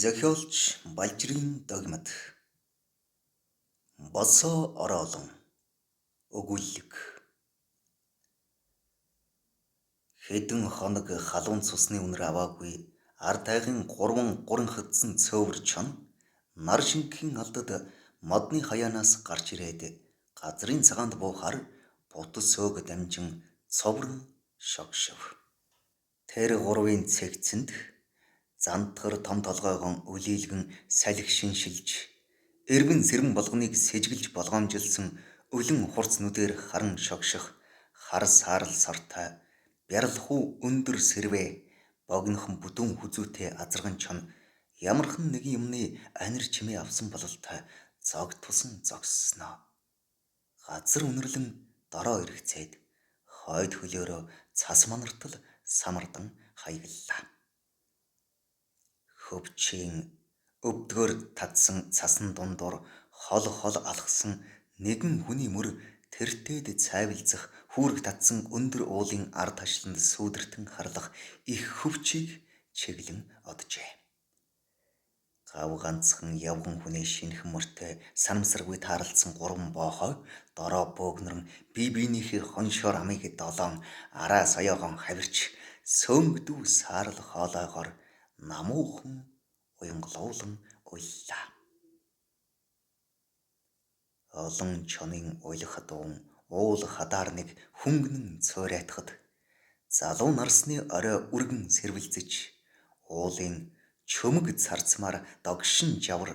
Зохиолч Балжрын догмат. Босоо ороолон. Өгүүлэг. Хэдэн хоног халуун цусны үнэр аваагүй ард тайгын гурван хатсан цөөвөр чон нар шингэхийн алдад модны хаяанаас гарч ирээд газрын цагаанд буухаар бутас сөг дамжин цоврон шогшов. Тэр гурвын цэгцэнд зантгар том толгойгон үлийлгэн салхи шиншилж эргэн сэрэн болгоныг сэжиглж болгоомжилсан өлөн хурц нүдээр харан шогших хар саарл сортой бярлахуу өндөр сэрвэ богинохон бүдүүн хүзүүтэй азарган чон ямархан нэгэн юмны анир чимээ авсан бололтой зог тусан зогссноо. Газар үнэрлэн дороо ирэхцээд хойд хөлөөрөө цас манартал самардан хаяглалаа. Хөвчийн өвдгөр татсан цасан дундуур хол алхсан нэгэн хүний мөр тэртээд цайвилзах хүүрэг татсан өндөр уулын ард ташланд сүүдэртэн харлах их хөвчийг чиглэн оджээ. Гав ганцхан явган хүнээ шинхэн мөртэй санамсаргүй таарлцсан гурван боохой дороо бөөгнөрн бие биенийхээ хоншоор амыг долоон араа соёогон хавирч сөөнгдүү саарл хоолойгоор намуухан уянгалуулан уйллаа. Олон чонын уйлах дуун уул хадаар нэг хөнгөнөн цойрайтхад залуу нарсны орой үргэн сэрвэлзэж уулын чөмөг царцмаар догшин жавар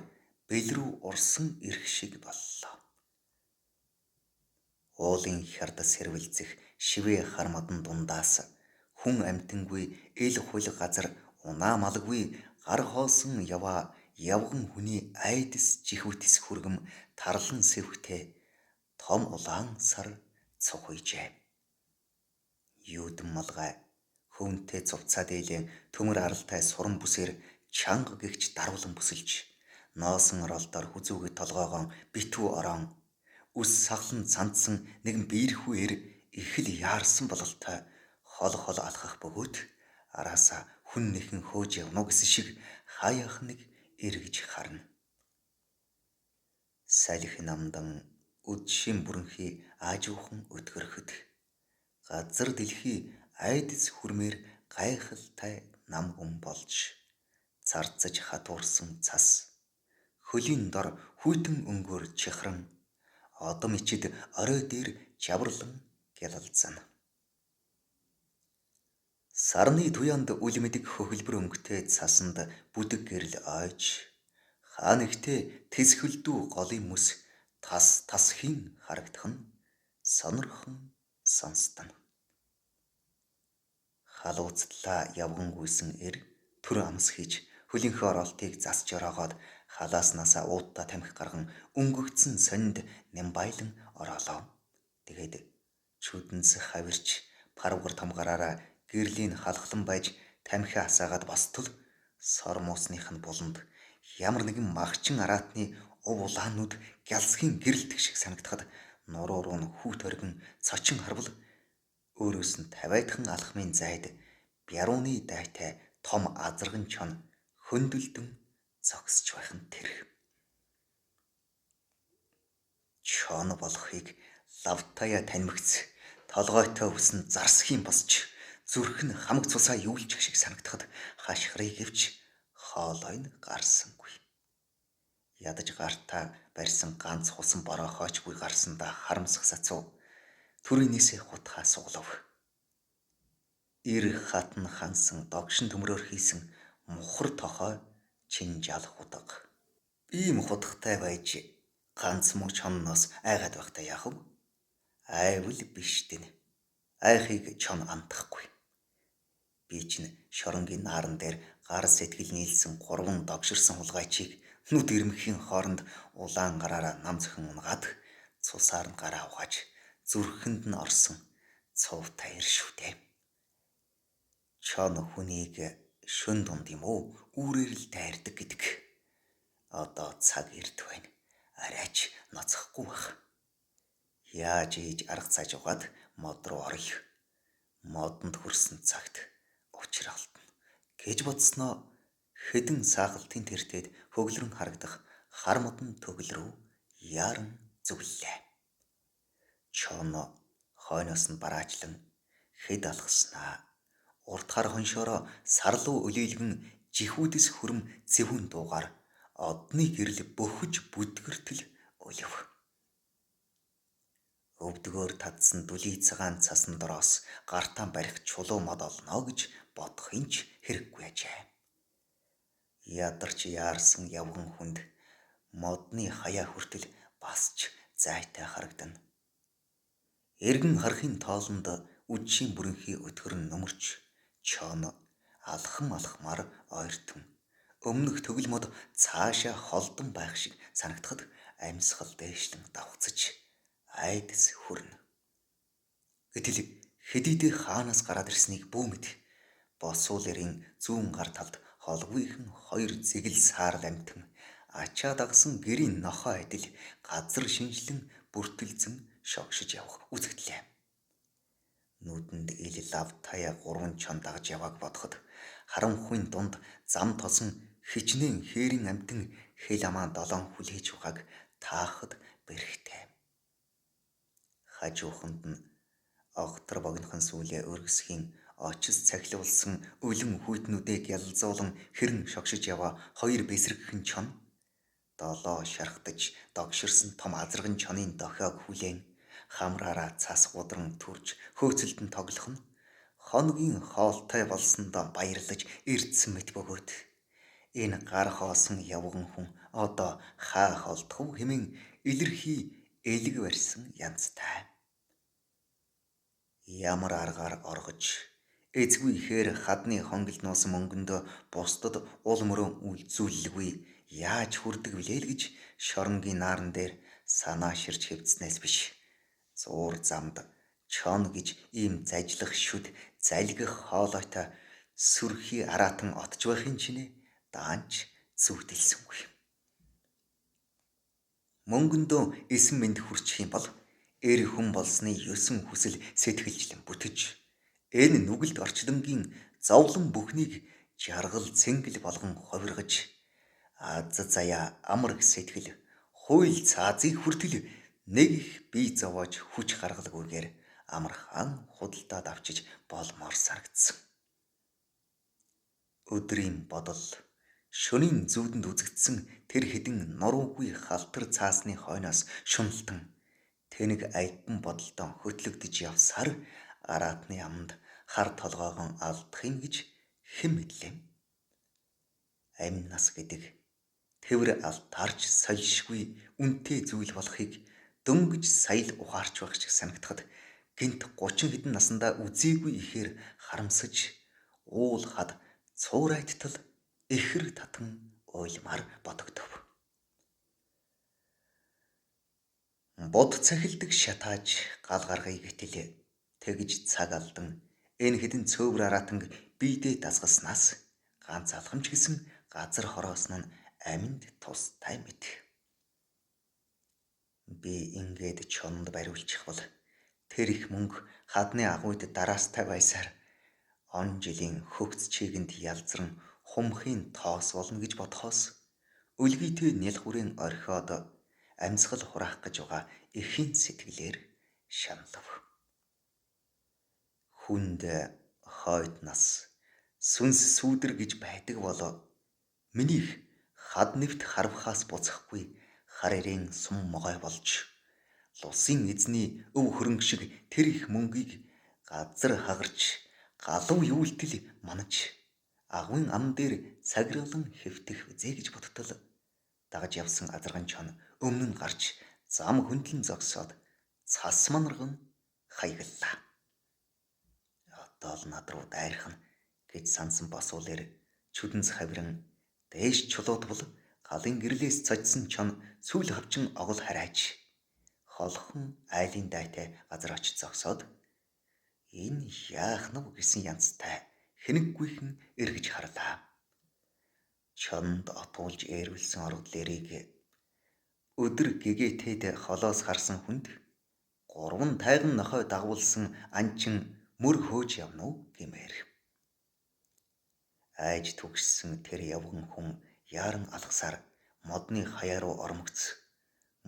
бэлрүү урсан ирэх шиг боллоо. Уулын хярд сэрвэлзэх шивээ хармадан дундаас хүн амтангүй эл хул газар унаа малгүй гар хоосон явган хүний айдас жихвтс хүргэм тарлан сэвхтэй том улаан сар цухойжээ. Юудэн малгай хөвнтэй цувцаа дээлэн төмөр аралтай суран бүсээр чанга гихч дарвлан бүсэлж ноосон оролдоор хүзүүгээ толгоогон битүү орон үс сахлан цандсан нэгэн биерхүүэр их л яарсан бололтой хол алхах бөгөөд араасаа хүн нэхэн хөөж явна гэсэн шиг хаяах нэг эргэж харна. Салхи намдан үдшийн бүрэнхий аажуухан өтгөрөхөд газар дэлхий айдас хүрмээр гайхалтай нам хүм болж царцаж хатуурсан цас хөлийн дор хүйтэн өнгөөр чихран одом ичид орой дээр жаварлан гялалзана. Сарны туянд үл мэдэг хөхөлбөр өнгөтэй цасанд бүдэг гэрэл ойж хаа нэгтээ тэсгэлдүү голын мэс тас хийн харагдах нь сонирхон сонстон. Халууцтлаа явгангүйсэн төр амс хийж хөлийнхөө оролтыг засч ороогоод халааснасаа уутта тамхи гарган өнгөгдсөн сонинд нямбайлан ороолоо. Тэгээд чүдэнс хавирч парвгар том гараараа гэрлийн халахлан байж тамхи асаагаад бостол сор муусных нь буланд ямар нэгэн магчин араатны ув улаанууд гялсхийн гэрэлтэх шиг санагдахад нуруу руу нь хүүт оргин цочин харвал өөрөөс нь 50-айдхан алхмын зайд бярууны дайтай том азарган чон хөндлөлдөн зогсож байх нь тэр. Чон болохыг лавтая танимагц толгойтой хүсн зарсхийн босч зүрх нь хамаг цусаа юулчих шиг санагдахад хашхрыг гэвч хоолой нь гарсангүй. Ядаж гартаа барьсан ганц хусан борохоочгүй гарсандаа харамсах сацуу төрийнээсээ хутгаа суглав. Ир хатан хансан догшин төмрөөр хийсэн мухар тохой чинжал худаг. Ийм худагтай байж ганц муу чонноос айгаад байхдаа яах вэ? Айвал биш дэнэ. Айхыг чон антахгүй. Би чинь шоронгийн нааран дээр гар сэтгэл нийлсэн 3 догширсан хулгайчийг нүд ирмэхийн хооронд улаан гараараа нам зөхөн унгаад цусаар нь гараа угааж зүрхэнд нь орсон цов таяр шүтээ. Чон хүнийг шөн дунд юм уу үүрээр л дайрдаг гэдэг. Одоо цаг ирд байна. Арайч ноцохгүй бах. Яаж ийж арга цааж угаад мод руу орё. Модонд хүрсэн цагт учир алдна гэж бодсноо Хэдэн саахалтын тэртээд хөглөрөн харагдах хар модон төгөл рүү яаран зүглээ. Чоно хойноос нь бараачлан хэд алгаснаа. Урд хар хоншоороо сарлуу ölийлгэн жихүүдс хүрэм зэвүүн дуугаар одны гэрэл бөхөж бүдгэртэл өлөв. Өвдгөөр татсан дүлий цагаан цасан дороос гартаа барих чулуу мод олно гэж бодох нь ч хэрэггүй ажээ. Ядарч яарсан явган хүнд модны хаяа хүртэл бас ч зайтай харагдана. Эргэн харахын тоолонд үдшийн бүрэнхий өтгөр нь нөмөрч чоно алхам алхмаар ойртон өмнөх төгөл мод цаашаа холдон байх шиг санагдахад амьсгал дээшлэн давхцаж айдас хүрнэ. Гэтэл хэдийдээ хаанаас гараад ирснийг бүү мэд. Босуулэрийн зүүн гар талд холбоохон хоёр зэгэл саарл амтэн ачаа дагсан гэрийн нохоо адил газар шинжлэн бүртгэлзэн шогшиж явах үзэгдлээ. Нүдэнд ил лав таяа 3 чон дагж явааг бодоход харанхуйн дунд зам тосон хичнээн хээрийн амтэн хэл амаа 7 хүлээж ухааг таахад бэрхтэй. Хажууханд нь огтор богинохон сүүлээ өргөсхийн очис цахилуулсан өлөн хүйтнүүдийг ялзуулан хэрэн шогшиж яваа 2 бэсрэгхэн чон 7 шархтаж догширсан том азарган чонын дохиог хүлээн хамраараа цас гудран төрж хөөцөлдөн тоглох нь хоногийн хоолтой болсондоо баярлаж ирдсэн мэт бөгөөд энэ гар хоосон явган хүн одоо хаа холдох вэ хэмээн илэрхий элэг барьсан янзтай. Ямар аргаар оргож эзгүй ихээр хадны хонгил нуусан мөнгөндөө бусдад уул мөрөө үлзүүлэлгүй яаж хүрдэг билээ л гэж шоронгийн нааран дээр санаа ширч хэвдснээс биш. Зуур замд чон гэж ийм зажлах шүд залгих хоолойтой сүрхий араатан отж байхын чинээ даанч зүвдэлсэнгүй. Мөнгөндөө эсэн мэнд хүрчих юм бол эр хүн болсны 9 хүсэл сэтгэлжлэн бүтэж энэ нүгэлд орчлонгийн зовлон бүхнийг жаргал цэнгэл болгон ховиргаж аз заяа амраг сэтгэл хууль цаазыг хүртэл нэг их бие зовоож хүч гаргалгүйгээр амархан худалдаад авчиж болмоор санагдсан. Өдрийн бодол шөнийн зүүдэнд үзэгдсэн тэр хэдэн нуруугүй халтар цаасны хойноос шуналтан тэнэг аядан бодолдоо хөтлөгдөж явсаар араатны аманд хар толгоогон алдах юм гэж хэн мэдлээ. Амь нас гэдэг тэвэр алтаарч сольшгүй үнэтэй зүйл болохыг дөнгөж саял ухаарч байх шиг санагдахад гинт 30 хэдэн наснда үзээгүй ихээр харамсаж уул хад цуурайттал ихэр татан ойлмаар бодогдов. Бод цахилдаг шатааж гал гаргая гэтэл тэгж цаг алдан энэ хэдэн цөөвөр араатанг биедээ дасгаснаас ганц алхамч гэсэн газар хороосон нь аминд тустай мэт. Би ингээд чонд бариулчих бол тэр их мөнгө хадны агуйд дараастай байсаар он жилийн хөгц чигэнд ялзран хумхийн тоос болно гэж бодхоос өлгийтэй нэл хүрэн орхиод амьсгал хураах гэж байгаа эхийн сэтгэлээр шаналв. Хүнд хойд нас сүнс сүүдэр гэж байдаг болоо минийх хад нэвт харвахаас буцахгүй хар ирийн сум могой болж лусын эзний өв хөрөнгө шиг тэр их мөнгийг газар хагарч галуу юултэл манаж агуйн ам дээр цагирлан хэвтэх үзээ гэж бодтол дагаж явсан азарган чон өмнө нь гарч зам хөндлөн зогсоод цас манарган хаяглаа. Одоо л над руу дайрах нь гэж сансан босуулэр чүдэнц хавиран дээш чулууд бол галын гэрлээс цочсон чон сүүл хавчин огол харааж холхон айлын дайтай газар очиж зогсоод энэ яах нь гэсэн янзтай хэнэггүйхэн эргэж харлаа. Чонд отуулж ээрүүлсэн оргилэрийг өдөр гэгээтэд холоос харсан хүнд 3 тайган нохой дагуулсан анчин мөр хөөж явна уу гэмээр. Айж түгшсэн тэр явган хүн яаран алгасаар модны хаяа руу ормогц.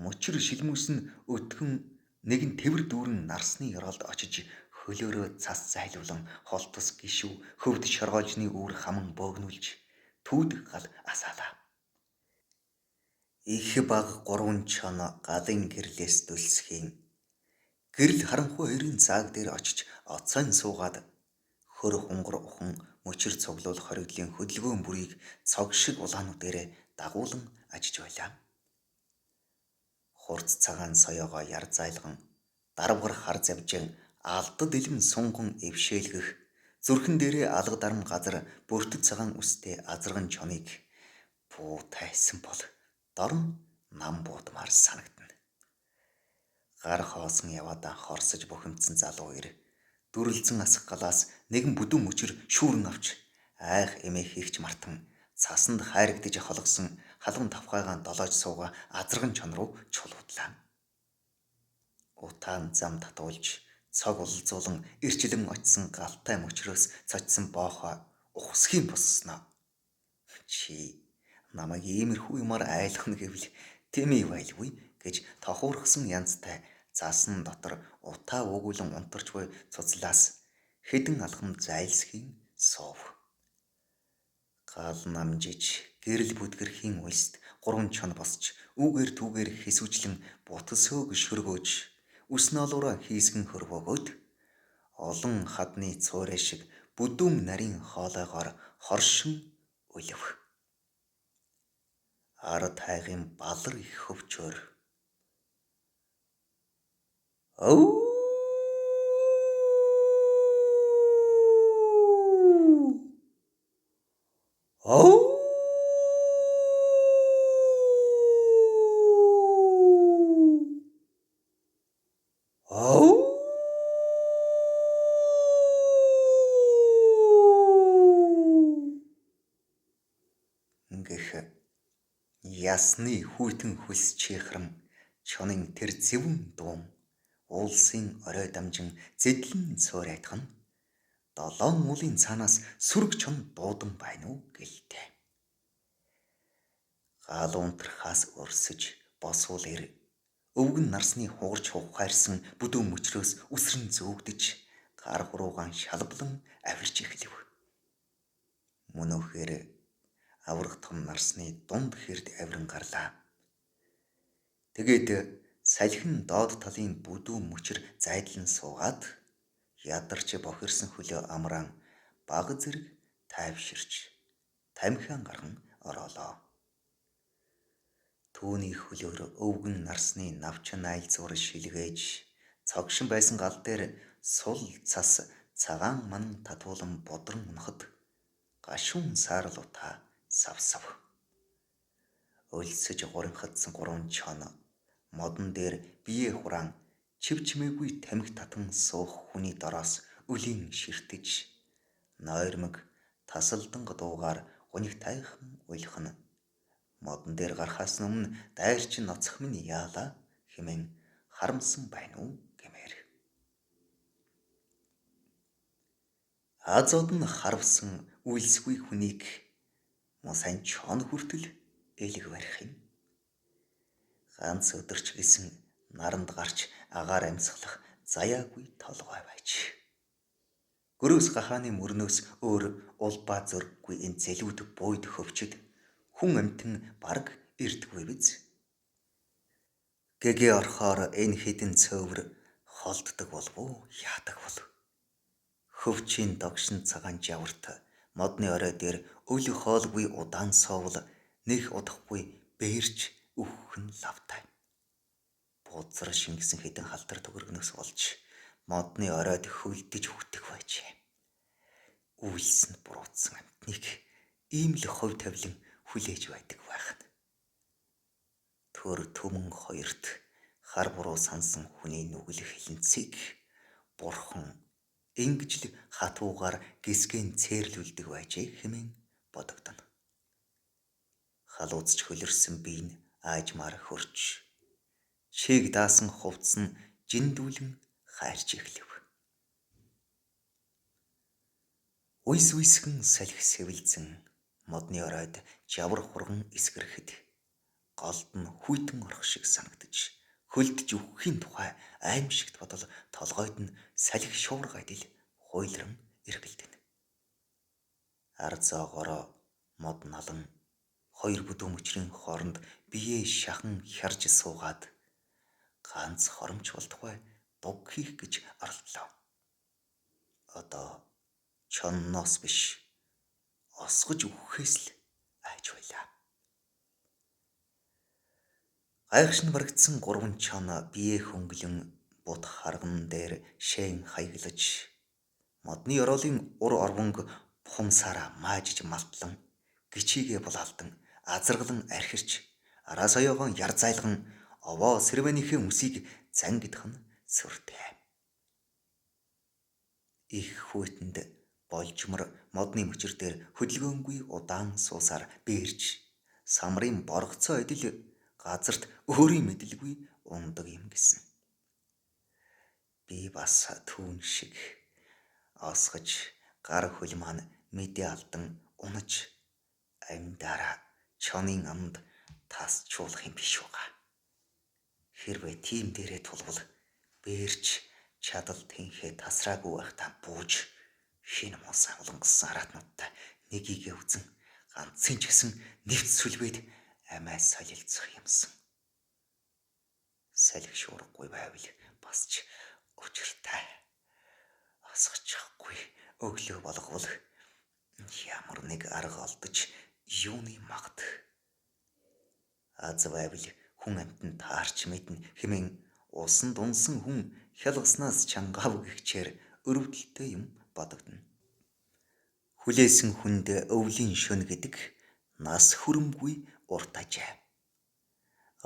Мөчр шилмүс нь өтгөн нэгэн тэвэр дүүрэн нарсны ёроолд очиж хөлөөрөө цас зайлуулан холтос гişүү хөвд шоргоолжны үүр хаман бөөгнүүлж түүдэх гал асаалаа. Их баг 3 чоно галын гэрлээс дөлсхийн гэрэл харанхуй хоёрын зааг дээр очиж оцойн суугаад хөр хунгар ухан мөчр цуглуул хоригдлын хөдөлгөөн бүрийг цог шиг улаануудаараа дагуулan ажиж байлаа. Хурц цагаан соёогоо яр зайлган дарвгар хар завжин алдад илэн сунган эвшээлгэх зүрхэн дээрээ алга дарам газар бүртэд цагаан үстэй азарган чоныг буу тайсан бол дорн нам буудмаар санагдана. Гар хоосон яваадаа хорсож бухимдсан залуу ир дүрлцэн асах галаас нэгэн бүдүүн мөчр шүүрэн авч айх эмээ хийгч мартан цасанд хайрагдж холгосон халуун тавхайгаан долоож сууга азарган чон руу чулуудлаа. Утаан зам татуулж цог улзуулан ирчлэн очсон галтай мөчрөөс цочсон боохоо ухсхийн боссноо. Чи намайг иймэрхүү юмар айлхна гэвэл тэмээ байлгүй гэж тохуурхсан янзтай заасан дотор утаа өгүүлэн унтарч буй цуцлаас хэдэн алхам зайлсхийн суув. Гал намжиж гэрэл бүдгэрхийн уйст 3 чон босч үүгээр түүгээр хэсүүчлэн бутгсөөг шөргөөж үснолоороо хийсгэн хөрвөөгөөд олон хадны цуурай шиг бүдүүн нарийн хоолойгоор хоршин үлв. Ард хайгын балар их хөвчөөр өө өө өө гэх ясны хүйтэн хөлс чихрэм чонын тэр зэвэн дуун уулсын орой дамжин зэдлэн цуурайтхан 7 уулын цаанаас сүрг чон дуудан байна уу гэлтэй. Гал унтрахаас өрсөж босвол ир өвгөн нарсны хугарч хувхайрсан бүдүүн мөчрөөс үсрэн зөөгдөж гар хуруугаан шалблан авирч эхлэв. Мөнөөхөр аврах том нарсны дунд хэрд авиран гарлаа. Тэгээд салхин доод талын бүдүүн мөчр зайдлан суугаад ядарч бохирсан хөлөө амраан баг зэрэг тайвширч тамхиан гарган ороолоо. Түүний хөлөөр өвгөн нарсны навчин айлзуур шилгээж цогшин байсан гал дээр сул цас цагаан манан татуулан бодрон унахад гашуун саарлуута савсав. Өлсөж гуринхадсан 3 чоно модон дээр бие хураан чивчмээгүй тамхи татан суух хүний дороос өлийн ширтэж нойрмог тасалданг дуугаар гоних тайхан уйлхна модон дээр гарахаас өмнө дайрч ноцох минь яалаа хэмээн харамсан байна уу гэмээр. Азууд нь харвсан үйлсгүй хүнийг мусайн чон хүртэл элэг барих юм. Ганц өдөрч гисэн наранд гарч агаар амьсгалах заяагүй толгой байж. Гөрөөс гахааны мөрнөөс өөр улбаа зөрггүй энэ зэлүүд бууйд хөвчөд хүн амтэн барг ирдэггүй биз. Гэгээ орхоор энэ хідэн цөөвөр холддог болов уу яадаг болов. Хөвчийн догшин цагаан жаварт модны орой дээр өл хоолгүй удаан соовол нэг удахгүй бээрч үххэн лавтай. Бузар шингэсэн хідэн халтар төгөргнөөс болж модны оройд хөвлдөж хүтэх байжээ. Үйлс нь буруутсан амтныг ийм л хов тавилан хүлээж байдаг байхна. Төр төмөн хоёрт хар буруу сансан хүний нүгэл хилэнцгийг бурхан ингэж л хатуугаар гисгэн цээрлүүлдэг байжээ хэмээн бодогдоно. Халууцч хөлөрсөн бие нь аажмаар хөрч чийг даасан хувцсан жиндүүлэн хайрч эхлэв. Уйс уйсгэн салхи сэвэлзэн модны оройд жавар хурган эсгэрхэд голд нь хүйтэн орох шиг санагдаж хөлдөж өгөхийн тухай аимшигт бодол толгойд нь салхи шуурга адил хуйлран эргэлдэнэ. Ард зоогоороо мод налан хоёр бүдүүн мөчрийн хооронд биеэ шахан хярж суугаад ганц хоромч болтугай дуг хийх гэж оролдлоо. Одоо чонноос биш осгож өгөхөөс л айж байлаа. Гайхшин барагдсан гурван чон биеэ хөнгөлөн бут харган дээр шээн хаяглаж модны ороолын ур орвонг бухамсаараа маажиж малтлан гичигээ булаалдан азаргалан архирч араас оёогоон яр зайлган овоо сэрвэнийхээ үсийг зангидах нь сүртэй. Их хүйтэнд болжмор модны мөчөр дээр хөдөлгөөнгүй удаан суусаар бээрж самрын боргоцоо адил газарт өөрийн мэдлгүй ундаг юм гэсэн. Би бас түүн шиг осгож гар хөл маань мэдээ алдан унаж амьдараа чонын амд тасчуулах юм биш угаа. Хэрвээ тийм дээрээ тулвал бээрч чадал тэнхээ тасраагүй байхдаа бууж шинэ муусан улангасан араатнуудтай нэгийгээ үзэн ганцын ч гэсэн нэвц сүлбэд амиа солилцох юмсан. Салхи шуургагүй байвал бас ч учиртай. Осгочихгүй өглөө болговол ямар нэг арга олдож юуны магад. Аз байвал хүн амтнд таарч мэднэ хэмээн усан дунсан хүн хялгаснаас чангаав гихчээр өрөвдөлтөй юм бодогдно. Хүлээсэн хүнд өвлийн шөнө гэдэг нас хүрэмгүй урт ажээ.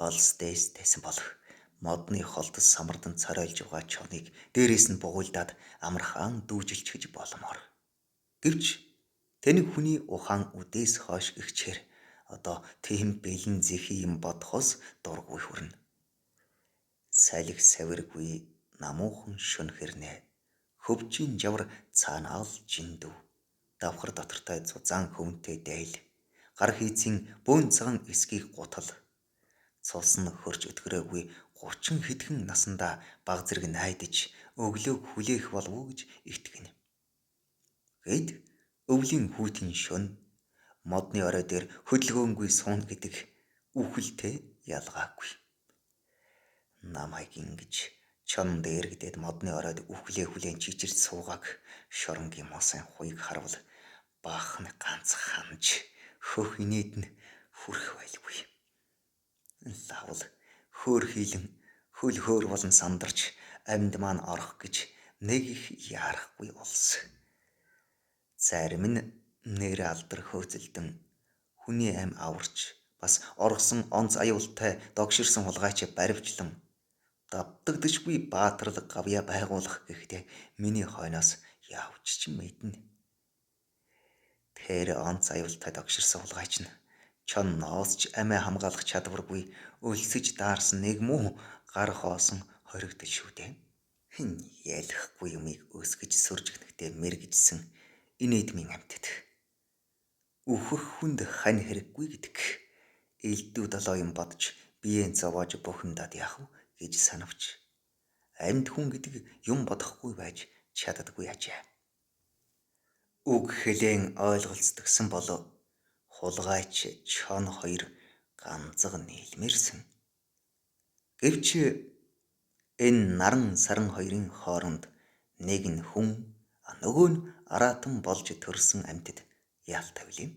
Олс дээстээс болох модны холдос самардан царайлж байгаа чоныг дээрээс нь бугуйлдаад амархан дүүжилчихэж боломоор. Гэвч тэнэг хүний ухаан үдээс хойш гихчээр одоо тийм бэлэн зэхий юм бодхоос дургүй хүрнэ. Салхи савиргүй намуухан шөнө хэрнэ. Хөвчийн жавар цаанаал жиндүү. Давхар дотортой зузаан хөвөнтэй дэйл. Гар хийцийн бөөн цагаан эсгийг гутал. Цус нь хөрж өтгөрөөгүй 30 хэдхэн насандаа баг зэрэг найдаж өглөөг хүлээх болов уу гэж итгэнэ. Гэд өвлийн хүйтэн шөнө модны орой дээр хөдөлгөөнгүй суун гэдэг үхэлтэй ялгаагүй. Намайг ингэж чон дээргдээд модны оройд үхлээ хүлээн чичирч суугааг шоронгийн мосын хуйг харвал баах нь ганц ханж хөх инээд нь хүрэх байлгүй. Лавл хөөр хийлэн хөл хөөр болон сандарч амьд маань орох гэж нэг их яарахгүй улс. Зарим нь нэр алдар хөөцөлдөн хүний ам аварч бас оргосон онц аюултай догширсан хулгайч баривчлан давтагдшгүй баатрал гавья байгуулах гэхдээ миний хойноос явж ч мэднэ. Тэр онц аюултай догширсан хулгайч нь чон ноосч амиа хамгаалах чадваргүй өлсөж даарсан нэг муу гар хоосон хоригдол шүү дээ. Хин ялахгүй юмыг өсгөж сүржигнэхдээ мэргэжсэн инээдмийн амьтад. Үхэх хүнд хань хэрэггүй гэдэг элдв долоо юм бодож биеэн зовоож бухимдаад яах вэ гэж санавч амьд хүн гэдэг юм бодохгүй байж чаддаггүй ажээ. Үг хэлэн ойлголцдогсон болов хулгайч чон хоёр ганцга нийлмэрсэн. Гэвч энэ наран саран хоёрын хооронд нэг нь хүн нөгөө нь араатан болж төрсэн амьтад яалтай билээ.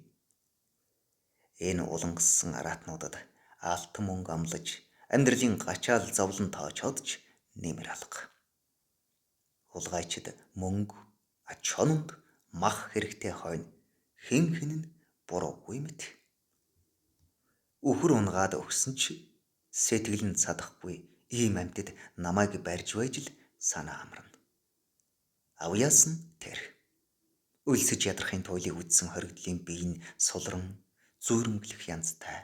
Энэ улангассан араатнуудад алтан мөнгө амлаж амьдралын гачаал зовлон тоочоод ч нэмэр алга. Хулгайчид мөнгө чонд мах хэрэгтэй хойно хэн нь буруугүй мэт. Үхэр унгаад өгсөн ч сэтгэл нь цадахгүй ийм амьтад намайг барьж байж л санаа амарна. Авьяас нь тэр. Өлсөж ядрахын туйлыг үдсэн хоригдлын бие нь сулран зүүрмглэх янзтай.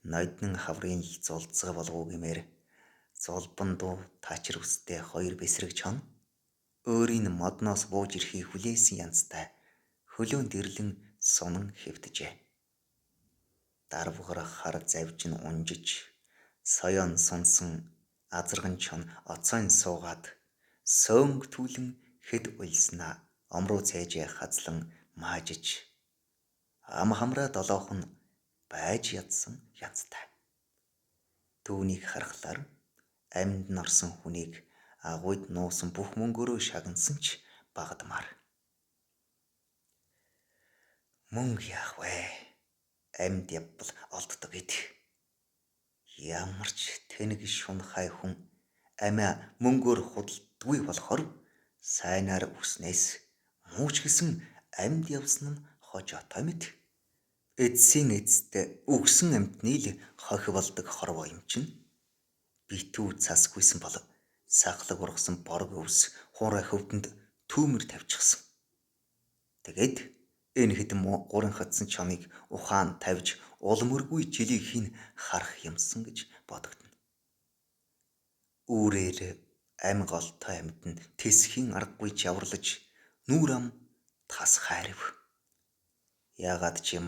Нойднын хаврын л зулцгай болов уу гэмээр зулбан дуу таачир үстэй хоёр бэсрэг чон өөрийн модноос бууж ирэхийг хүлээсэн янзтай хөлөөнд ирлэн сунан хэвтэжээ. Дарвгар хар завж нь унжиж, соёон сунсан азарган чон оцойн суугаад сөөнг түлэн хэд уйлснаа омруу цээжээ хазлан маажиж ам хамраа долоохон байж ядсан янзтай. Түүнийг харахлаар амьд норсон хүнийг агуйд нуусан бүх мөнгөөрөө шагнасан ч багдмаар. Мөнгө яах вэ? Амьд явбал олддог гэд. Ямар ч тэнэг шунхай хүн амиа мөнгөөр худалдаггүй болохоор сайнаар үснээс мууч гисэн амьд явсан нь хож отой мэт. Эцсийн эцэст үгсэн амьтны л хохи болдог хорвоо юм чинь. Битүү цасгүйсэн бол сахлаг ургасан борг өвс хуурай хөвдөнд түүмэр тавьчихсан. Тэгээд энэ хэдэн гурин хатсан чоныг ухаан тавьж улмөргүй жилийнх нь харах юмсан гэж бодогдно. Үүрээр ам голтой амьд нь тэсхийн аргагүй жаварлаж нүүр ам тас хайрв. Яагаад ч юм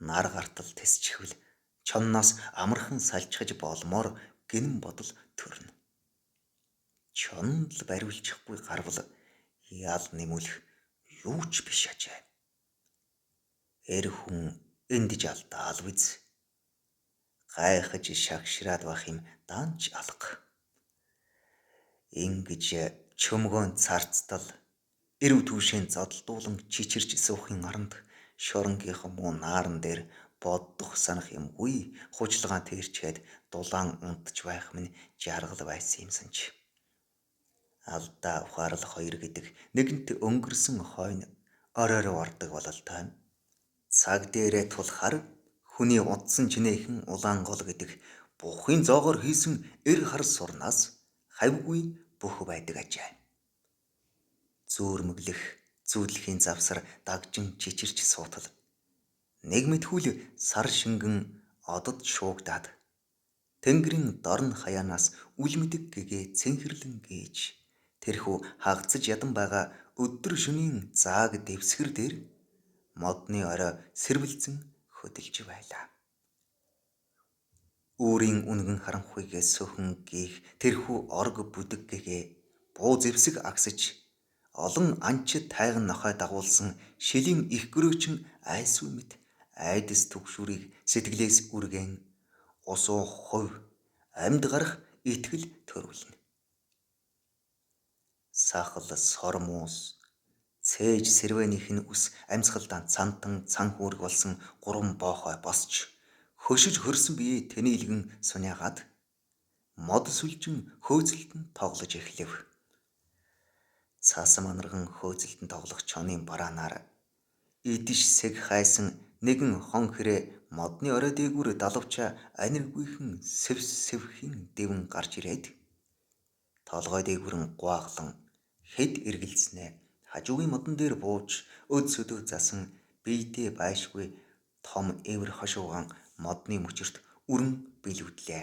нар гартал тэсчихвэл чонноос амархан салчхаж болмоор гинэн бодол төрнө. Чонд л бариулчихгүй гарвал яал нэмүүлэх юу ч биш ажээ. Эр хүн эндж алдаал биз. Гайхаж шагшраад байх юм даанч алга. Ингэж чөмгөөн царцтал эрв түүшийн зодолдуулан чичирч суухын аранд шоронгийнхан муу нааран дээр боддох санах юмгүй хужлагаан тэрчээд дулаан унтж байх минь жаргал байсан юмсан ч. Алдаа ухаарлах хоёр гэдэг нэгэнт өнгөрсөн хойно оройроо ордог бололтой. Цаг дээрээ тулахаар хүний утсан чинээхэн улаан гол гэдэг бухын зоогоор хийсэн эр хар сурнаас хавьгүй бүх байдаг ажээ. Зүүрмэглэх зүүдлэхийн завсар дагжин чичирч суутал нэг мэдхүүл сар шингэн одод шуугдаад тэнгэрийн дорн хаяанаас үл мэдэг гэгээ цэнхэрлэн гээж тэрхүү хагцж ядан байгаа өдөр шөнийн зааг дэвсгэр дээр модны орой сэрвэлзэн хөдөлж байлаа. Үүрийн үнгэн харанхуйг сөхөн гих тэрхүү орг бүдэг гэгээ буу зэвсэг агсаж олон анчид тайган нохой дагуулсан шилийн их гөрөөчин айсгүй мэт айдас төгшүүрийг сэтгэлээс үргэн усуу хувь амьд гарах итгэл төрүүлнэ. Сахал сормуус цээж сэрвэнийх нь ус амьсгалдаа цантан цанхүүрэг болсон гурван боохой босч хөшиж хөрсөн биеэ тэнэйлгэн суняагаад мод сүлжин хөөцөлдөн тоглож эхлэв. Цаас манарган хөөцөлдөн тоглох чонын бараанаар идэж сэг хайсан нэгэн хон хэрэ модны орой дээгүүр далавча аниргүйхэн сэвхийн дэвэн гарч ирээд толгой дээгүүрэн гуаглан хэд эргэлзнэ хажуугийн модон дээр бууж өд сөдөө засан биедээ байшгүй том эвэр хошуугаан модны мөчөрт үрэн билүүдлээ.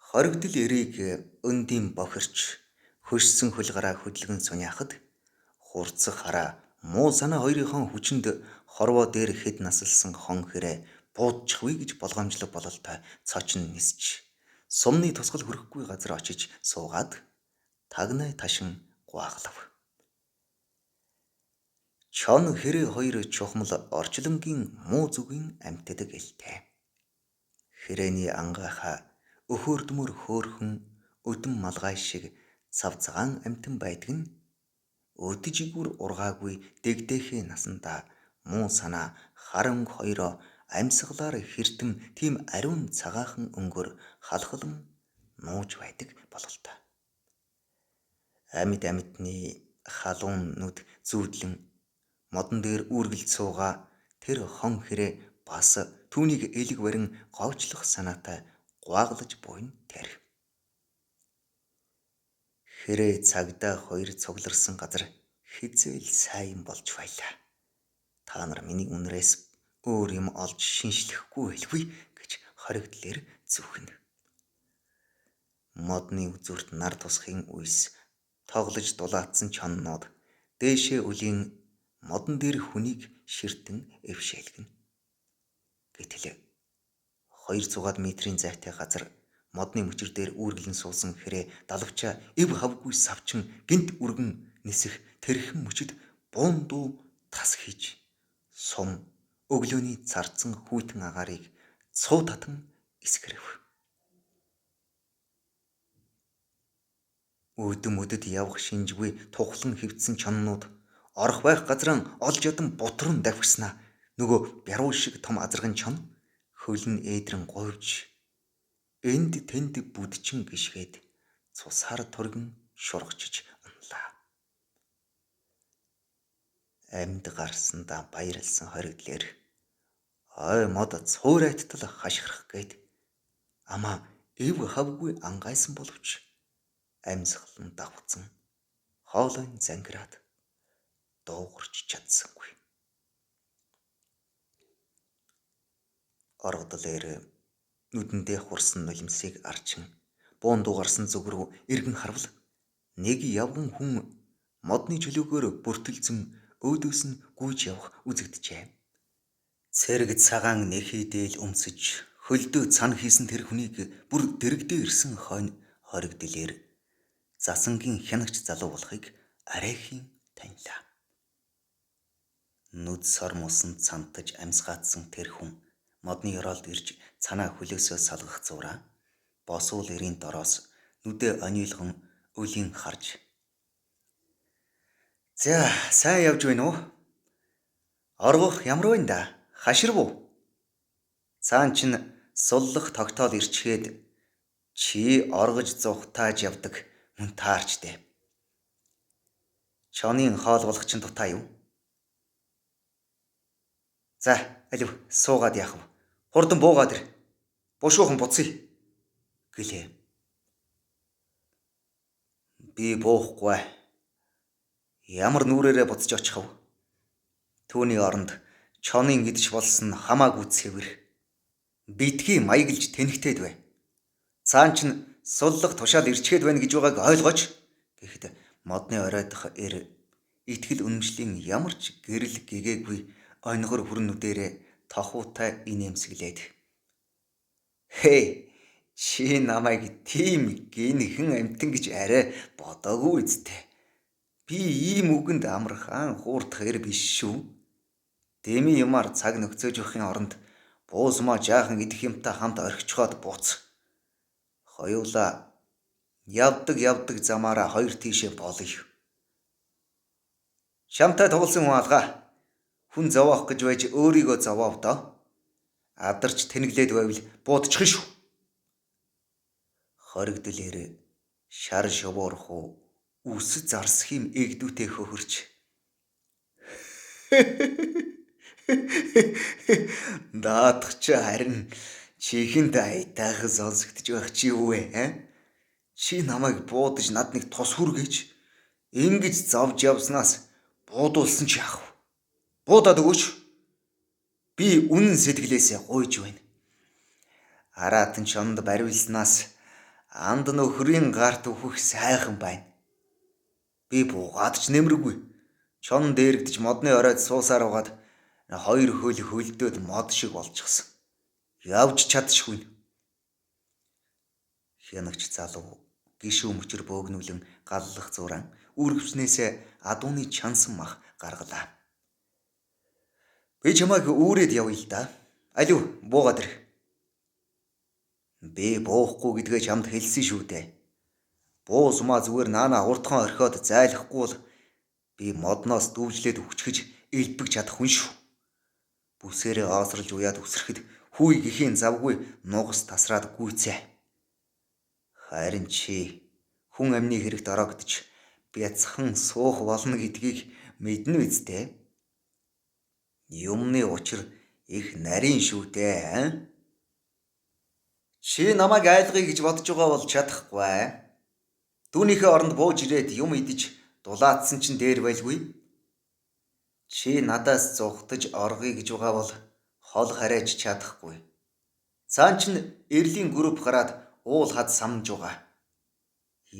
Хоригдл эрийг өндийн бохирч хөшсөн хөлгараа хөдөлгөн суняахад хурцах хараа муу санаа хоёрынхон хүчинд хорвоо дээр хэд насалсан хон хэрэ буудчихвэ гэж болгоомжлог бололтой цочин нисч сумны тусгал хүрэхгүй газар очиж суугаад тагнай ташин гуаглав. Чон хэрэг хоёр чухмал орчлонгийн муу зүгийн амьтдаг гэлтэй. Хэрээний ангайхаа өхөөрдмөр хөөхөн өдөн малгай шиг цавцгаан амьтан байдаг нь өдөжигүр ургаагүй дэгдэхээ насандаа муу санаа харанг хоёроо амьсгалаар хэртэм тийм ариун цагаахан өнгөөр халхалан нууж байдаг бололтой. Амьд амьтны халуун нүд зүүдлэн модон дээр үүргэлж суугаа тэр хон хэрэ бас түүнийг элэг барин говьчлох санаатай гуаглаж буйн тэр. Хэрэ цагдаа хоёр цугларсан газар хизээл сайн болж байлаа. Та нар миний үнрээс өөр юм олж шинжлэхгүй байлгүй гэж хоригдлэр зүхнэ. Модны үзүүрт нар тусахын үес тоглож дулаацсан чоннууд дээшээ үлийн модон дээр хүнийг ширтэн эвшээлгэнэ. Гэтэл 200 метрийн зайтай газар модны мөчөр дээр үүргэлэн суусан хэрэг далавчаа эв хавгүй савчин гинт үргэн нисэх тэрхэн мөчөд буун дуу тас хийж сум өглөөний царцсан хүйтэн агаарыг цуу татан эсгэрв. Өөдөм өдөд явах шинжгүй тухлан хөвдсөн чоннууд орох байх газраа олж ядан бутран давхиснаа нөгөө бяруу шиг том азарган чон хөлн ээдрэн говьж энд тэнд бүдчин гიშгээд цусаар тургин шургачиж унлаа. Амьд гарсандаа баярлсан хоригдлэр ой мод цуурайтал хашгирах гээд амаа эв хавгүй ангайсан боловч амьсгалан давхцсан хоолойн зангираад дуугарч чадсангүй. Оргодлоор нүдэндээ хурсан нулимсыг арчин буун дуугарсан зүг рүү эргэн харвал нэг явган хүн модны чөлөөгөөр бүртэлзэн өөдөөс нь гүйж явах үзэгджээ. Цэрэг цагаан нэхийдээл өмсөж хөлдөө цан хийсэн тэр хүнийг бүр дэрэгдээ ирсэн хойно хоригдлээр засангийн хянагч залуу болохыг арайхийн танилаа. Нүд сор мусан цантаж амьсгаатсан тэр хүн модны ёроолд ирж цанаа хөлөөсөө салгах зураа босуул эрийн дороос нүдэ онийлгон өлийн харж за сайн явж байна уу? Оргох ямар байна да? Хаширв уу? Цаан чин суллах тогтоол ирчгээд чи оргож зугтааж явдаг мөн таарч дээ. Чонын хоол болох чин дутаа юу? За, алив суугаад яах вэ? Хурдан буугаад ир. Бушуухан буцъя гэлээ. Би буухгүй. Ямар нүрээрээ буцаж очих вэ? Түүний оронд чонын идэж болсон хамаагүй цэвэр битгий маяглж тэнхтээд бай. Цаан чин суллах тушаал ирчгээд байна гэж байгааг ойлгооч гэхэд модны оройдох эр итгэл үнэмшлийн ямар ч гэрэл гэгээгүй ойнгор хүрнүүдээрээ тохуутай инээмсэглээд хээ чи намайг тийм гинхэн амтан гэж арай бодоогүй үсттэй. Би ийм үгэнд амархан хуурдах эр биш шүү. Дэми юмар цаг нөхцөөж явахын оронд буусмаа жаахан идэх юмтай хамт орхичхоод буц. Хоёулаа явдаг замаараа хоёр тийшээ болъё. Шамтай туулсан хүн алгаа. Хүн зовоох гэж байж өөрийгөө зовоов доо. Адарч тэнэглээд байвал буудчих шүү. Хоригдлээр шар шувуурах уу үс зарсах юм эгдүүтэй хөхөрч. Даадах чи харин чихэнд айтайхан сонсогдож байх чи юу вэ? Чи намайг буудаж над нэг тус хүргэж ингэж зовж явснаас буудуулсан чи яах вэ? Буудаад өгөөч. Би үнэн сэтгэлээсээ гуйж байна. Араатан чонд бариулснаас анд нөхрийн гарт өөхөх сайхан байна. Би буугаад ч нэмэргүй. Чон дээрэгдэж модны оройд суусаар угаад хоёр хөл хөлдөөд мод шиг болчихсон. Явж чадшгүй. Хянагч залуу гişүү мөчөр бөөгнүүлэн галлах зуран үүргэвчнээсээ адууны чансан мах гаргалаа. Би чамайг үүрээд явъя л да. Алив буугаад ир. Би буухгүй гэдгээ чамд хэлсэн шүү дээ. Буусмаа зүгээр наана уртхан орхиод зайлахгүй бол би модноос дүүжлээд өгчгэж элбэг чадах хүн шүү. Бүсээрээ оосролж уяад үсрэхэд хүй гэхийн завгүй нугас тасраад гүйцээ. Харин чи хүн амны хэрэгт ороогдож бяцхан суух болно гэдгийг мэднэ үсттэй. Юмны учир их нарийн шүү дээ. Чи намайг айлгая гэж бодож байгаа бол чадахгүй. Түүнийхээ оронд бууж ирээд юм идэж дулаацсан чинь дээр байлгүй. Чи надаас зугтаж оргоё гэж байгаа бол хол харайж чадахгүй. Цаан чин эрлийн групп гараад уул хад самнж байгаа.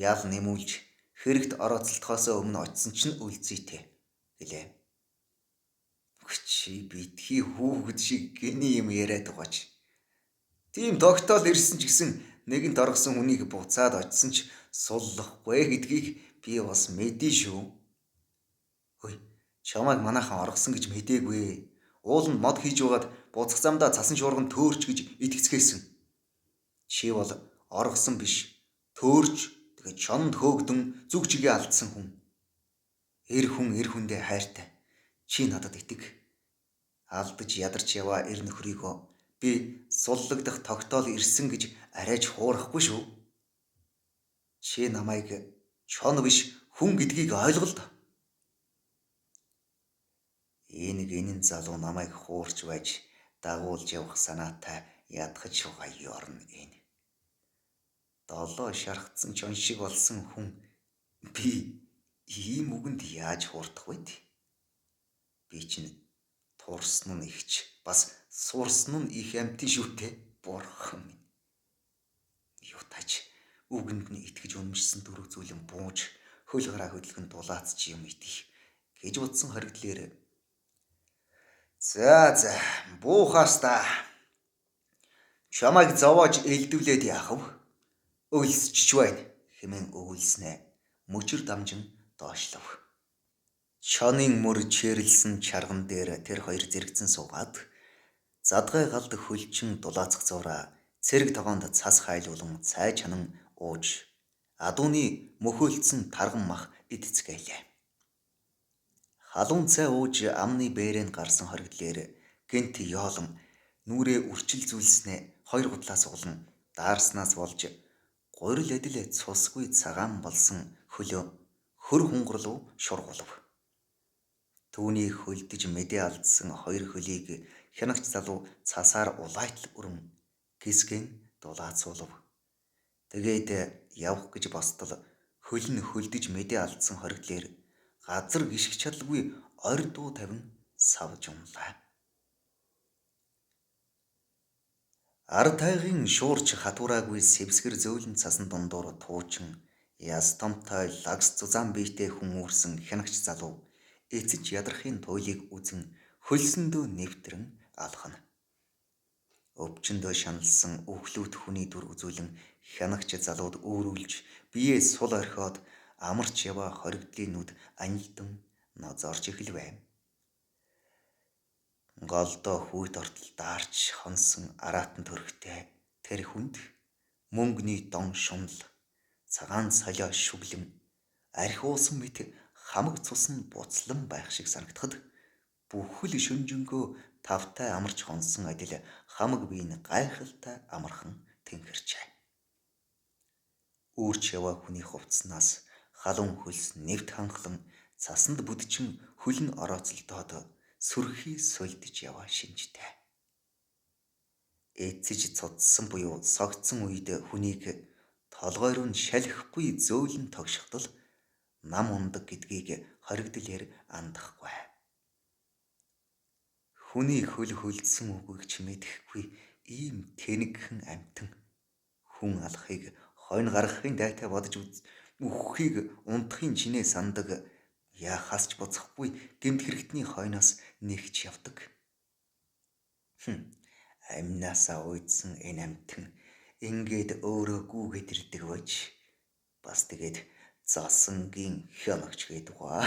Ял нэмүүлж Хэрэгт орооцолдохоос өмнө очисон чинь үлзийтэй гэлээ. Чи битгий хүүхэд шиг гэний юм яриад байгаач. Тийм тогтоол ирсэн ч гэсэн нэгэнт оргосон хүнийг буцаад очисон ч суллахгүй гэдгийг би бас мэдэн шүү. Хөөе, чамайг манайхан оргосон гэж мэдээгүй. Ууланд мод хийж байгаад буцах замдаа цасан шуурган төөрч гэж итгэцгээсэн. Чи бол оргосон биш, төөрч тэгээд чонд хөөгдөн зүг чигээ алдсан хүн. Эр хүндээ хайртай. Чи надад итэг. Алдаж ядарч яваа эр нөхрийгөө би суллагдах тогтоол ирсэн гэж арайж хуурахгүй шүү. Чи намайг чон биш хүн гэдгийг ойлголоо. Энэ залуу намайг хуурч байж дагуулж явах санаатай ядахж байгаа ёрн энэ. Долоо шархтсан чон шиг болсон хүн би ийм үгэнд яаж хуурдах вэ? Би чинь турсан нь ихч бас суурсан нь их амтын шүүтэй бурхан минь. Юу тач үгэнд нь итгэж үнэмшсэн дөрөв зүйлэн бууж хөл гараа хөдөлгөн дулаацч юм идэх гэж утсан хоригдлээр за буухаас та чамайг зовоож элдвлээд яах вэ? Өлсч байна хэмээн өвөлснэ мөчөр дамжин доошлов. Чонын мөр чирлсэн чарган дээр тэр хоёр зэрэгцэн суугаад задгай галд хөлчин дулаацах зураа цэрэг тогоонд цас хайлуулан цай чанан ууж адууны мөхөөлдсөн тарган мах идцгээлээ. Халуун цай ууж амны бээрэн гарсан хоригдлээр гэнт ёолон нүрээ үрчил зүйлснэ хоёр гутлаас уулан даарснаас болж гурил адил цусгүй цагаан болсон хөлөө хөр хунгар руу шургуулв. Түүний хөлдөж мэдээ алдсан хоёр хөлийг хянагч залуу цасаар улайтал өрн гисгэн дулаацуулв. Тэгээд явах гэж бостол хөл нь хөлдөж мэдээ алдсан хоригдлээр газар гიშг чадалгүй орь дуу тавин савж унлаа. Ар тайгын шуурч хатуураагүй сэвсгэр зөөлөн цасан дундуур туучин яс томтой лагс зузаан биетэй хүн үүрсэн хянагч залуу эцэж ядрахын туйлыг үзэн хөлсөндөө нэвтрэн алхана. Өвчнөдөө шаналсан өвхлүүт хүний дүр үзүүлэн хянагч залууд өөрүүлж биеэ сул орхиод амарч яваа хоригдлын нүд анилдан нозоорч эхэлвэ. Голдоо хүйт ортол даарч хонсон араатан төрхтэй тэр хүнд мөнгөний дон шунал цагаан солио шүглэн арх уусан мэт хамаг цусн буцлан байх шиг санагдахад бүхэл шөнжөнгөө тавтай амарч хонсон адил хамаг биеийн гайхалтай амархан тэнхэрчээ. Үүрч яваа хүний хувцснаас халуун хөлс нэвт ханхлан цасанд бүдчин хөлн орооцолдоод сүрхий сольдж яваа шинжтэй. Эцэж цудсан буюу согтсон үед хүнийг толгой руу шалихгүй зөөлөн тогшхтол нам ундаг гэдгийг хоригдлээр андахгүй. Хүний хөл хөлдсөн үгийг ч мэдэхгүй ийм тэнэгхэн амтан хүн алахыг хойно гаргахын дайтай бодож үххийг унтахын чинээ сандаг яахаас ч буцахгүй гэмт хэрэгтний хойноос нэгч явдаг. Амнаасаа уйдсан энэ амтан ингээд өөрөө гүүгээд ирдэг байж бас тэгээд засангийн хянагч гэдэг ба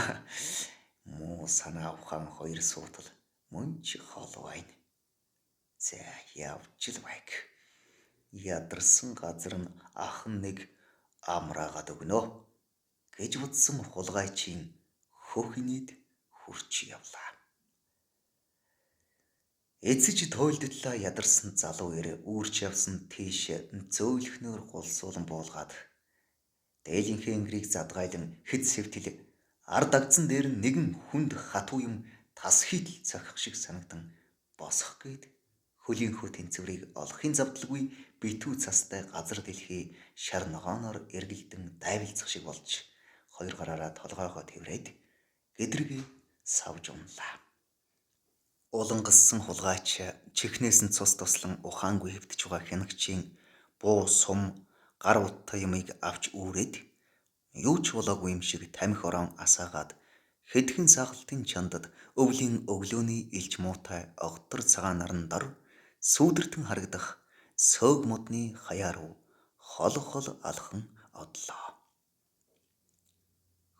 муу санаа ухаан хоёр суутал мөн ч хол байна. За явж л байг. Ядарсан газар нь ахан нэг амраагаад өгнө гэж утсан хулгайчийн хөхнийд хурч явлаа. Эцэж туйлдлаа ядарсан залуу ир үүрч явсан тийш зөөлхнөр гулсуулан буулгаад дээлинхээ ангирыг задгайлан хэд сэвтэл ард дагцсан дээр нэгэн хүнд хатуу юм тас хийдэл цохих шиг санагдан босох гээд хөлийнхөө тэнцвэрийг олохын завдалгүй битүү цастай газар дэлхий шар ногооноор эргэлдэн дайвалцах шиг болж хоёр гараараа толгойгоо тэврээд гэдрэг савж унлаа. Улангассан хулгайч чихнээс нь цус туслан ухаангүй хэвтэж байгаа хянагчийн буу сум гар уттай юмыг авч үүрээд Юу ч болоогүй юм шиг тамхи орон асаагаад хэдхэн сагалтын чандад өвлийн өглөөний илж муутай огтор цагаан наран дор сүүдэртэн харагдах сөг модны хаяа руу хол хол алхан одлоо.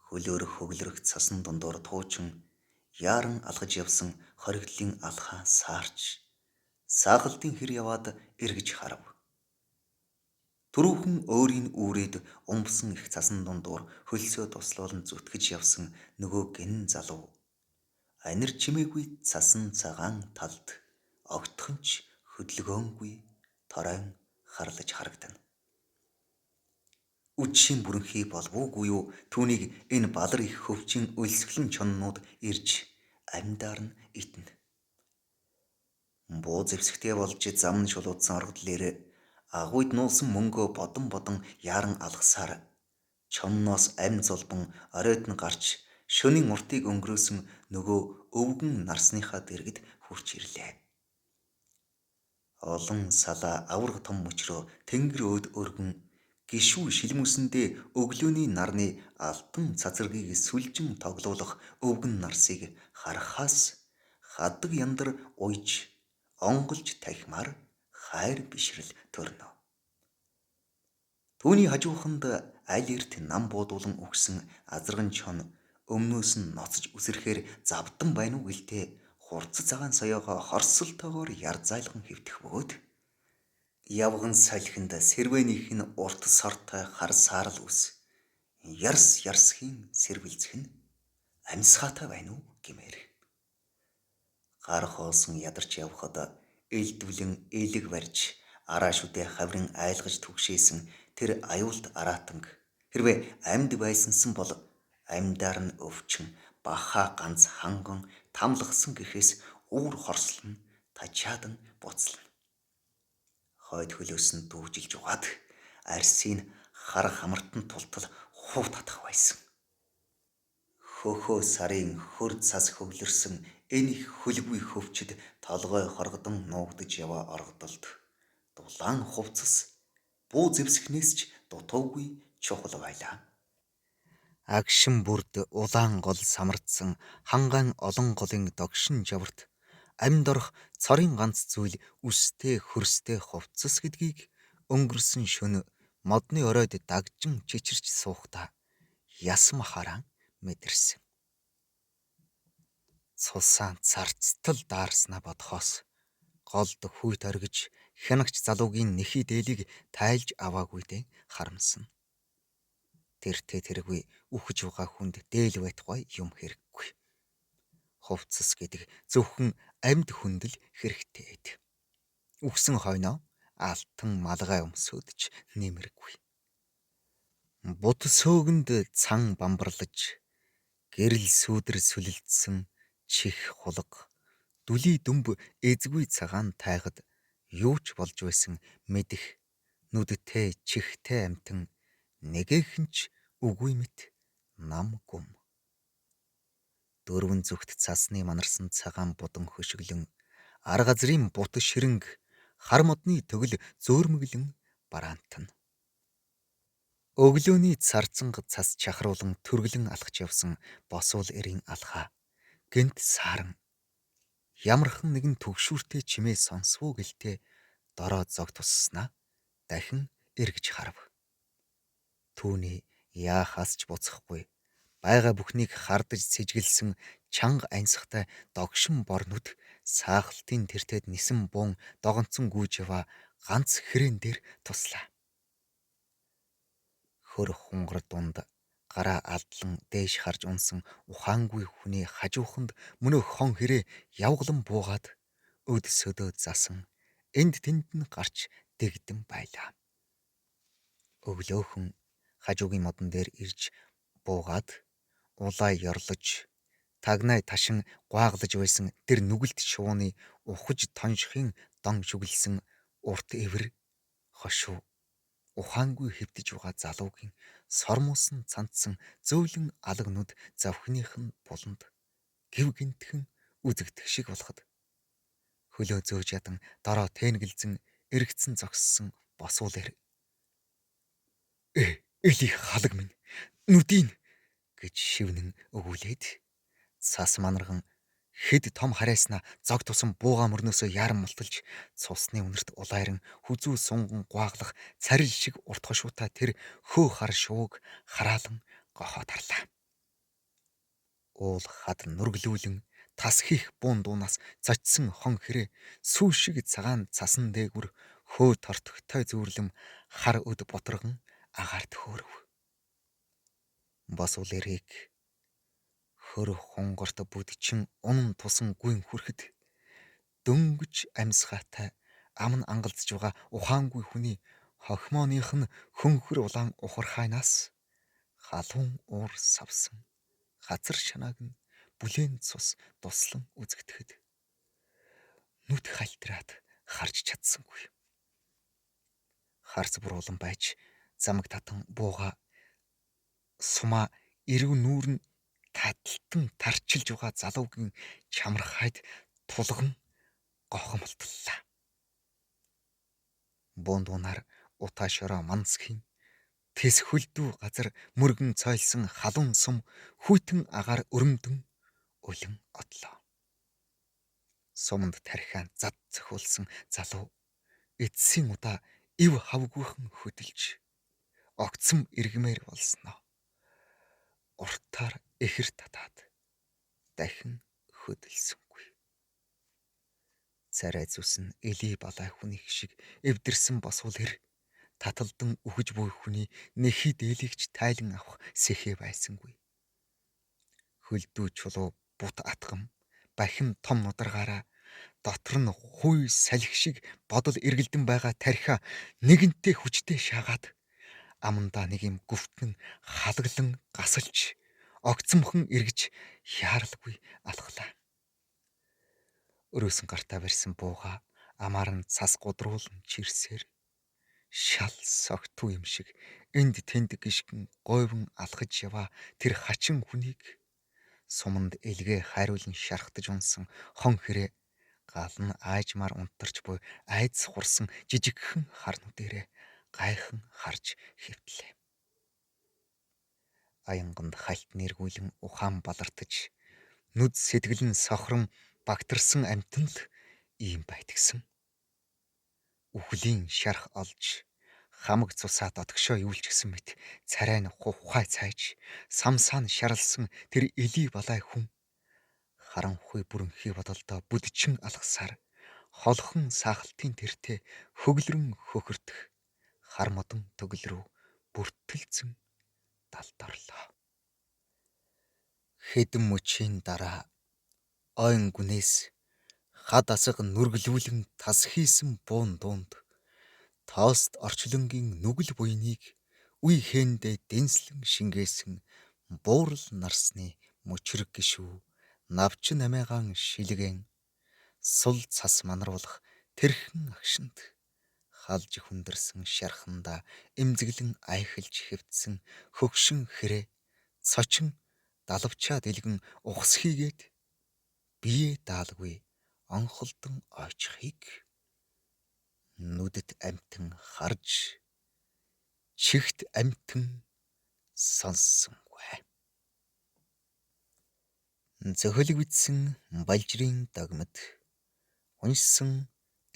Хөлөөрөх хөглөрөх цасан дундуур туучин яаран алхаж явсан хориглолын алхаа саарч саагалтын хэр яваад эргэж харав. Түрүүхэн өөрийн үүрээд умбсан их цасан дундуур хөлсөө туслуулан зүтгэж явсан нөгөө гинэн залуу анир чимээгүй цасан цагаан талд огтхонч хөдөлгөөнгүй торойн харлаж харагдана. Үдшийн бүрэнхий болов уугүй юу түүнийг энэ балар их хөвчин өлсгөлэн чоннууд ирж амьдаар нь итнэ. Буу зэвсэгтэй болж зам нь шулуудсан оргодлээр агуйд нуусан мөнгөө бодон бодон яаран алгасаар чонноос амь золбон оройд нь гарч шөнийн уртыг өнгөрөөсөн нөгөө өвгөн нарсныхаа дэргэд хурч ирлээ. Олон салаа авраг том мөчрөө тэнгэр өөд өргөн гişүү шилмүсэндээ өглөөний нарны алтан цацаргийг сүлжин тоглоулах өвгөн нарсыг харахаас хадаг яндар уйж онголж тахимаар хайр бишрэл төрнө. Түүний хажууханд аль эрт нам буудуулан өгсөн азарган чон өмнөөс нь ноцож үсрэхээр завдан байна уу гэлтэй хурц цагаан соёогоо хорсолтойгоор ярзайлган хэвтэх бөгөөд явган салхинд сэрвэнийх нь урт сортой хар саарл үс ярс ярсхийн сэрвэлзэх нь амьсгаатай байна уу гэмээр гар хоосон ядарч явхад элдвлэн элэг барьж араа шүдэ хаврын айлгаж түгшээсэн тэр аюулт араатанг хэрвээ амьд байсансан бол амьдаар нь өвчин бахаа ганц ханган тамлахсан гэхээс уур хорслон тачаадан буцлана. Хойд хөлөөс нь дүүжилж угаад арсыг хар хамартан тултал хуу татах байсан. Хөхөө сарын хөр цас хөглөрсөн энэ их хөлгүй хөвчд толгой хоргодон нуугдж яваа оргодолд дулаан хувцас буу зэвсгнээс ч дутуугүй чухал байлаа. Агшин бүрд улаан гол самардсан хангаан олон голын догшин жаварт амьд орох цорын ганц зүйл үстэй хөрстэй хувцас гэдгийг өнгөрсөн шөнө модны оройд дагжин чичирч суухта яс махаараа мэдэрсэн. Цусаан царцтал даарснаа бодхоос голд хүйт оргиж хянагч залуугийн нэхий дээлийг тайлж аваагүйдээ харамсна. Тэртээ тэргүй үхэж байгаа хүнд дээл байтугай юм хэрэггүй. Хувцас гэдэг зөвхөн амьд хүндэл хэрэгтэйд. Үхсэн хойноо алтан малгай өмсөдч нэмэргүй. Бут сөөгөнд цан бамбарлаж гэрэл сүүдэр сүлэлдсэн чих хулга дүлий дүмб эзгүй цагаан тайгад юу ч болж байсан мэдэх нүдтэй чихтэй амтан нэгэхэнч үгүй мэт нам гүм. Дөрвөн зүгт цасны манарсан цагаан будан хөшөглөн ар газрын бут ширэнг хар модны төгөл зөөрмөглөн бараантана. Өглөөний царцанг цас чахруулан төрглөн алхаж явсан босуул эрийн алхаа гэнт сааран ямархан нэгэн төгшүүртэй чимээ сонсвоо гэлтэй дороо зог тусснаа дахин эргэж харав. Түүний яахаас ч буцахгүй байга бүхнийг хардаж сэжгэлсэн чанга ансахтай догшин борнууд саахалтын тэртэд нисэн буун догонцсон гүйж яваа ганц хэрээн дээр туслаа. Хөр хунгар дунд гараа алдлан дээш харж унсан ухаангүй хүний хажууханд мөнөө хон хэрэг явглан буугаад өд сөдөө засан энд тэнд нь гарч дэгдэн байлаа. Өглөөхөн хажуугийн модон дээр ирж буугаад улаа ёрлож тагнай ташин гуайглаж байсан тэр нүгэлт шувууны ухаж тоншихын дон шүглсэн урт эвэр хошуу ухаангүй хэвтэж байгаа залуугийн сормуусан цантсан зөөлөн алагнууд завхиных нь буланд гів гинтхэн үзэгдэх шиг болоход хөлөө зөөж ядан дороо тэнгэлзэн эргэцэн зогссон босуулэр элих халаг минь Нүдийн гэж шивнэн өгүүлээд цас манарган хэд том харайснаа зог тусан бууга мөрнөөсөө яран мулталж цусны үнэрт улайран хүзүү сунган гуаглах царил шиг урт хошуутай тэр хөө хар шувууг хараалан гохоод харлаа. Уул хад нүргэлүүлэн тас хийх буун дуунаас зочсон хон хэрэг сүү шиг цагаан цасан дээгүр хөө тортогтой зүүрлэм хар өд боторгон агаарт хөөрөв. Бас улэрийг хөр хунгорт бүдчин унан тусан гүйн хүрэхэд дөнгөж амьсгаатай амн ангалдж байгаа ухаангүй хүний хохимооных нь хөнхөр улаан ухархайнаас халуун уур савсан газар шанааг нь бүлээн цус туслан үзэгдэхэд нүд хальтраад харж чадсангүй. Харц буруулан байж замаг татан бууга сумаа эрүү нүүр нь таталтан тарчилж байгаа залуугийн чамархайд тулган гохомлтлаа. Буундуунаар утаашороо мансхийн тэс хөлдүү газар мөргөн цойлсон халуун сум хүйтэн агаар өрөмдөн улин одлоо. Суманд тархиан зад зохиулсан залуу эцсийн удаа ив хавгүйхэн хөдөлж огцом иргмээр болсноо. Уртаар эхэр татаад дахин хөдөлсөнгүй. Царай зүсэн элий балай хүнийх шиг эвдэрсэн босвол эр таталдан үхэж буй хүний нэхий дээлэгч тайлан авах сэхээ байсангүй. Хөлдүү чулуу бут атгам бахин том нударгаараа дотор нь хуй салхи шиг бодол эргэлдэн байгаа тархиа нэгэнтээ хүчтэй шаагаад амандаа нэг юм гүвтэн халаглан гасалж огцомхон эргэж яаралгүй алхлаа. Өрөөсөн гартаа барьсан бууга амаар нь цас гудруулан чирсээр шал согтуу юм шиг энд тэнд гიშгэн гойвон алхаж яваа тэр хачин хүнийг суманд элгээ хайруулан шархтаж унсан хон хэрэг гал нь аажмаар унтарч буй айдас хурсан жижигхэн харнуудэрээ гайхан харж хэвтлээ. Аянганд хальт нэргүүлэн ухаан балартаж нүд сэтгэлэн сохрон багтарсан амьтанд ийм байтгсан. Үхлийн шарх олж хамаг цусаа дотгошоо юулчихсан мэт царай нь хувхай цайж самсаа нь шаралсан тэр элий балай хүн харанхуй бүрэнхий бодолдоо бүдчин алхасаар холхон саахалтын тэртээ хөглөрөн хөхөрдөх хар модон төгөл рүү бүртгэлзэн далдорлоо. Хэдэн мөчийн дараа ойн гүнээс хад асга нүргэлүүлэн тас хийсэн буун дуунд тоост орчлонгийн нүгэл буйныг үе хээндээ дэнслэн шингээсэн буурал нарсны мөчрөг гişүү навчин амигаан шилгэн сул цас манаруулах тэрхэн агшинд халж хүндэрсэн шархандаа эмзэглэн айхалж хэвтсэн хөгшин хэрэг цочин далавчаа дэлгэн ухс хийгээд бие даалгүй онхолдон ойчхийг нүдэт амтэн харж чихт амтэн сонссонгүй. Зохиолыг бичсэн Балжирын Догмод, уншсан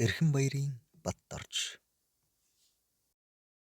Эрхэн баярын Бат орж